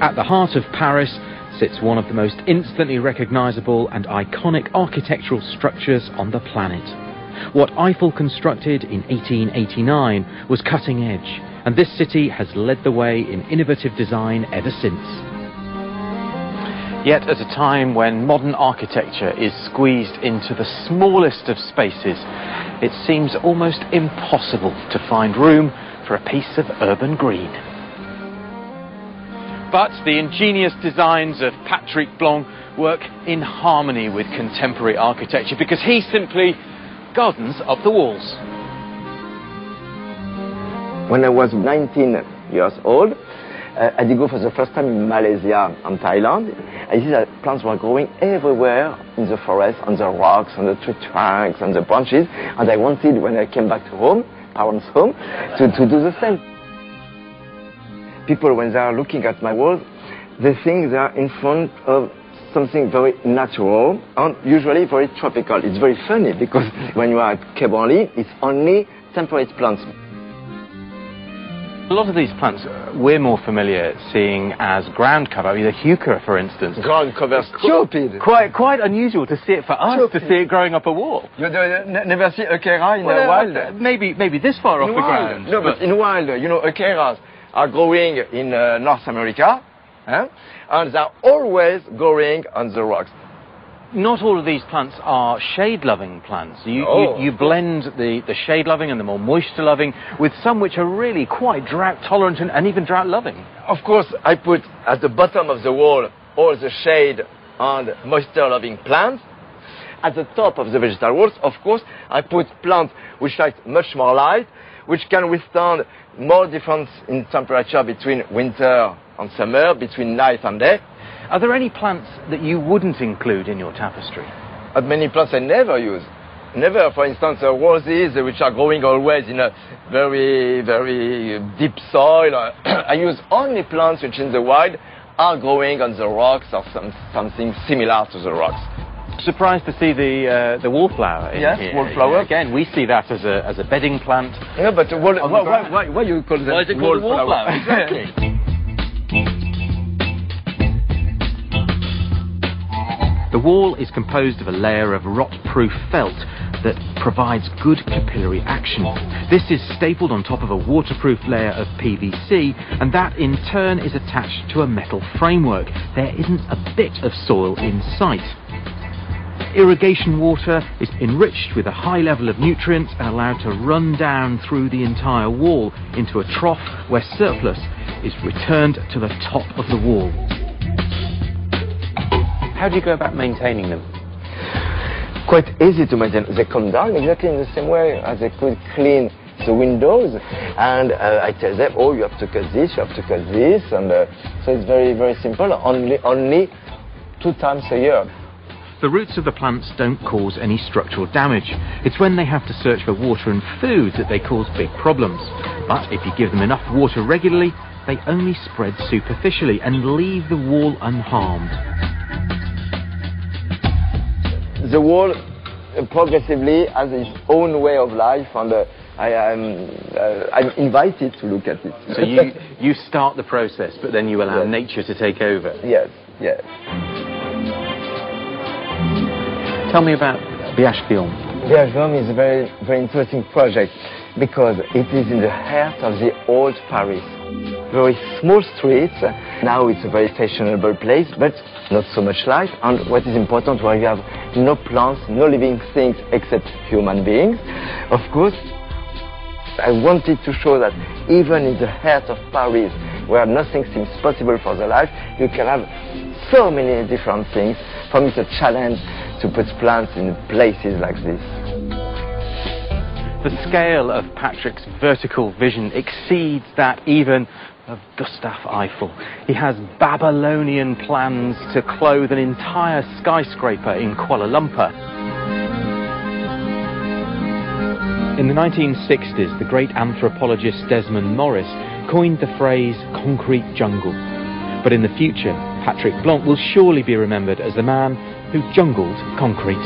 At the heart of Paris sits one of the most instantly recognisable and iconic architectural structures on the planet. What Eiffel constructed in 1889 was cutting edge, and this city has led the way in innovative design ever since. Yet at a time when modern architecture is squeezed into the smallest of spaces, it seems almost impossible to find room for a piece of urban green. But the ingenious designs of Patrick Blanc work in harmony with contemporary architecture because he simply gardens up the walls. When I was 19 years old, I did go for the first time in Malaysia and Thailand. I see that plants were growing everywhere in the forest, on the rocks, on the tree trunks, on the branches, and I wanted, when I came back to home, parents' home, to do the same. People, when they are looking at my walls, they think they are in front of something very natural and usually very tropical. It's very funny because when you are at Cabernet, it's only temperate plants. A lot of these plants we're more familiar seeing as ground cover. I mean, the heuchera, for instance. Ground cover, stupid. Quite unusual to see it for us, to see it growing up a wall. You never see echera in the wild? Maybe this far off the ground. No, but in wild, you know, echeras are growing in North America, and they're always growing on the rocks. Not all of these plants are shade-loving plants. You blend the shade-loving and the more moisture-loving with some which are really quite drought-tolerant and even drought-loving. Of course, I put at the bottom of the wall all the shade and moisture-loving plants. At the top of the vegetable walls, of course, I put plants which like much more light, which can withstand more difference in temperature between winter and summer, between night and day. Are there any plants that you wouldn't include in your tapestry? Many plants I never use. Never, for instance, roses, which are growing always in a very, very deep soil. I use only plants which in the wild are growing on the rocks or something similar to the rocks. Surprised to see the wallflower in yes, here. wallflower. Again, we see that as a bedding plant. No, but why you call them why is it called wallflower? Exactly. The wall is composed of a layer of rot-proof felt that provides good capillary action. This is stapled on top of a waterproof layer of PVC, and that in turn is attached to a metal framework. There isn't a bit of soil in sight. Irrigation water is enriched with a high level of nutrients and allowed to run down through the entire wall into a trough where surplus is returned to the top of the wall. How do you go about maintaining them? Quite easy to maintain. They come down exactly in the same way as they could clean the windows. And I tell them, oh, you have to cut this, you have to cut this. And so it's very, very simple, only 2 times a year. The roots of the plants don't cause any structural damage. It's when they have to search for water and food that they cause big problems. But if you give them enough water regularly, they only spread superficially and leave the wall unharmed. The wall progressively has its own way of life, and I'm invited to look at it. So you start the process, but then you allow nature to take over? Yes, yes. Tell me about Biache-Guillaume. Biache-Guillaume is a very, very interesting project because it is in the heart of the old Paris. Very small streets. Now it's a very fashionable place, but not so much life. And what is important, where you have no plants, no living things except human beings. Of course, I wanted to show that even in the heart of Paris, where nothing seems possible for the life, you can have so many different things. For me, it's a challenge to put plants in places like this. The scale of Patrick's vertical vision exceeds that even of Gustave Eiffel. He has Babylonian plans to clothe an entire skyscraper in Kuala Lumpur. In the 1960s, the great anthropologist Desmond Morris coined the phrase concrete jungle. But in the future, Patrick Blanc will surely be remembered as the man who jungled concrete.